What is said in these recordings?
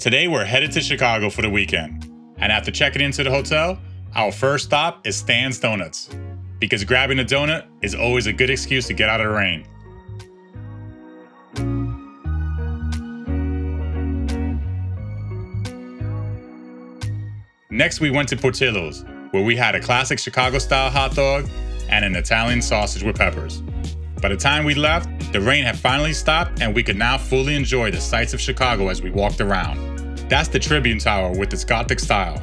Today we're headed to Chicago for the weekend, and after checking into the hotel, our first stop is Stan's Donuts, because grabbing a donut is always a good excuse to get out of the rain. Next we went to Portillo's, where we had a classic Chicago-style hot dog and an Italian sausage with peppers. By the time we left, the rain had finally stopped and we could now fully enjoy the sights of Chicago as we walked around. That's the Tribune Tower with its Gothic style.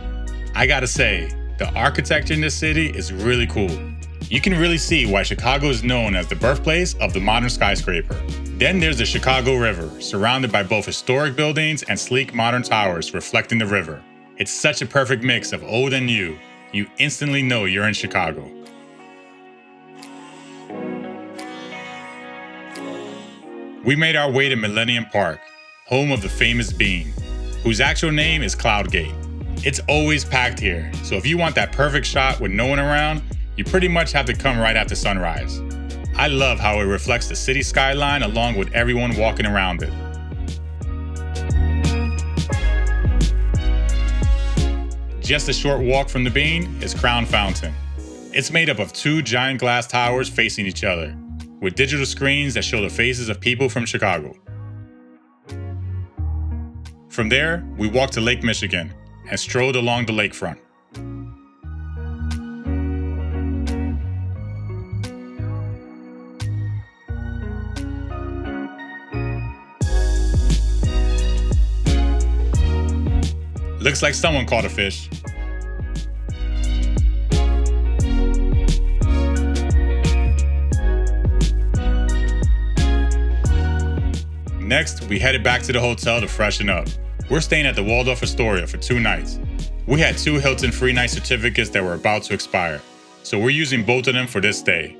I gotta say, the architecture in this city is really cool. You can really see why Chicago is known as the birthplace of the modern skyscraper. Then there's the Chicago River, surrounded by both historic buildings and sleek modern towers reflecting the river. It's such a perfect mix of old and new. You instantly know you're in Chicago. We made our way to Millennium Park, home of the famous Bean, whose actual name is Cloudgate. It's always packed here, so if you want that perfect shot with no one around, you pretty much have to come right after sunrise. I love how it reflects the city skyline along with everyone walking around it. Just a short walk from the Bean is Crown Fountain. It's made up of two giant glass towers facing each other, with digital screens that show the faces of people from Chicago. From there, we walked to Lake Michigan and strolled along the lakefront. Looks like someone caught a fish. Next, we headed back to the hotel to freshen up. We're staying at the Waldorf Astoria for 2 nights. We had 2 Hilton free night certificates that were about to expire, so we're using both of them for this stay.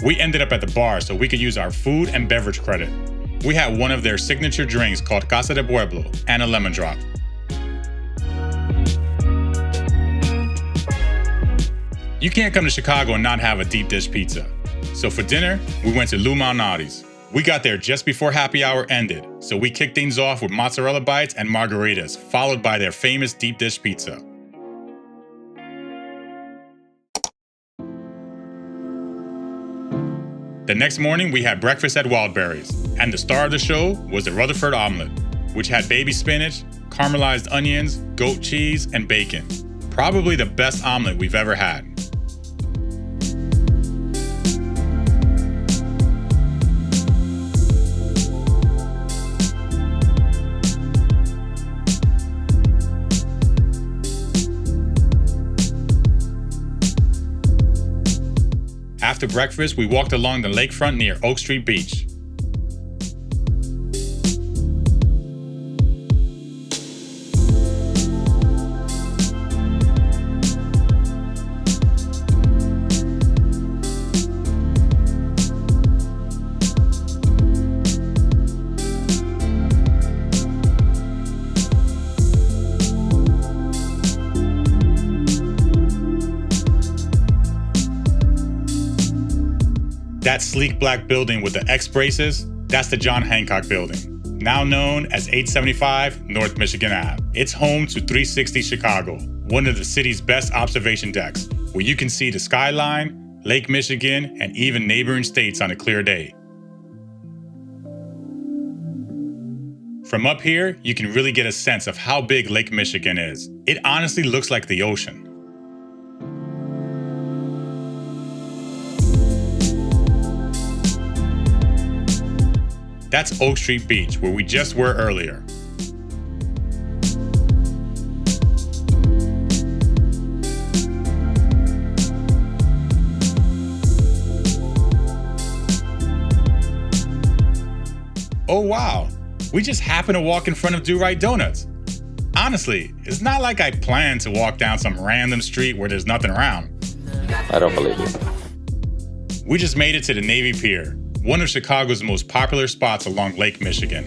We ended up at the bar so we could use our food and beverage credit. We had one of their signature drinks called Casa de Pueblo and a lemon drop. You can't come to Chicago and not have a deep dish pizza. So for dinner, we went to Lou Malnati's. We got there just before happy hour ended, so we kicked things off with mozzarella bites and margaritas, followed by their famous deep dish pizza. The next morning, we had breakfast at Wildberries, and the star of the show was the Rutherford omelet, which had baby spinach, caramelized onions, goat cheese, and bacon. Probably the best omelet we've ever had. After breakfast, we walked along the lakefront near Oak Street Beach. That sleek black building with the X braces, that's the John Hancock Building, now known as 875 North Michigan Ave. It's home to 360 Chicago, one of the city's best observation decks, where you can see the skyline, Lake Michigan, and even neighboring states on a clear day. From up here, you can really get a sense of how big Lake Michigan is. It honestly looks like the ocean. That's Oak Street Beach, where we just were earlier. Oh wow, we just happened to walk in front of Do Right Donuts. Honestly, it's not like I planned to walk down some random street where there's nothing around. I don't believe you. We just made it to the Navy Pier, one of Chicago's most popular spots along Lake Michigan.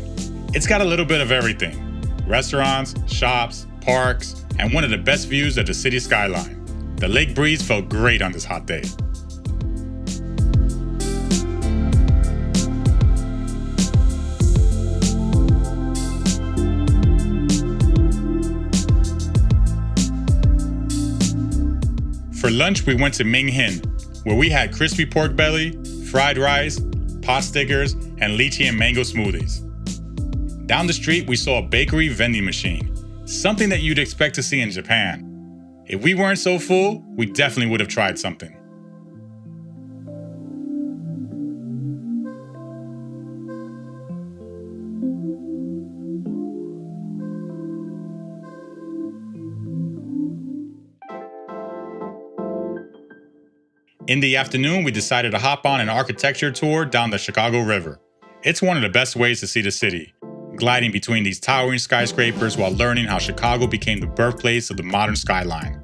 It's got a little bit of everything: restaurants, shops, parks, and one of the best views of the city skyline. The lake breeze felt great on this hot day. For lunch, we went to Ming Hin, where we had crispy pork belly, fried rice, pot stickers, and lychee and mango smoothies. Down the street, we saw a bakery vending machine, something that you'd expect to see in Japan. If we weren't so full, we definitely would have tried something. In the afternoon, we decided to hop on an architecture tour down the Chicago River. It's one of the best ways to see the city, gliding between these towering skyscrapers while learning how Chicago became the birthplace of the modern skyline.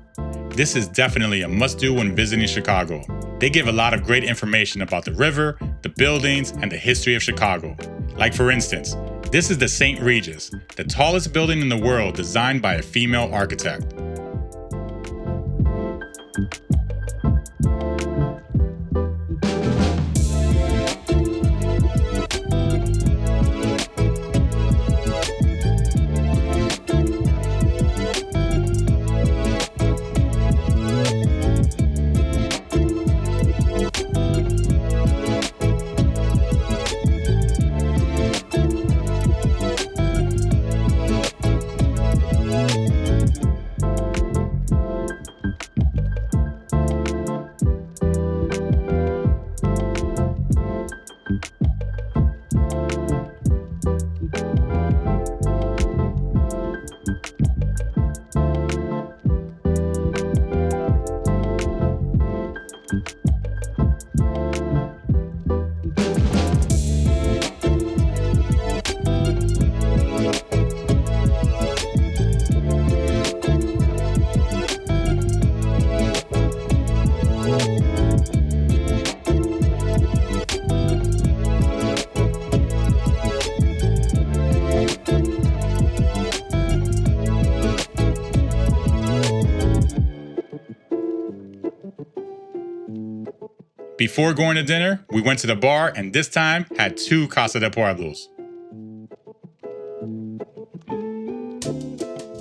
This is definitely a must-do when visiting Chicago. They give a lot of great information about the river, the buildings, and the history of Chicago. Like for instance, this is the St. Regis, the tallest building in the world designed by a female architect. Before going to dinner, we went to the bar and this time had 2 Casa de Pueblos.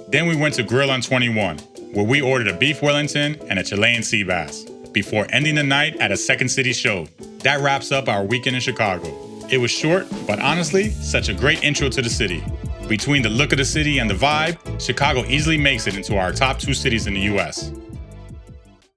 Then we went to Grill on 21, where we ordered a beef Wellington and a Chilean sea bass, before ending the night at a Second City show. That wraps up our weekend in Chicago. It was short, but honestly, such a great intro to the city. Between the look of the city and the vibe, Chicago easily makes it into our top 2 cities in the US.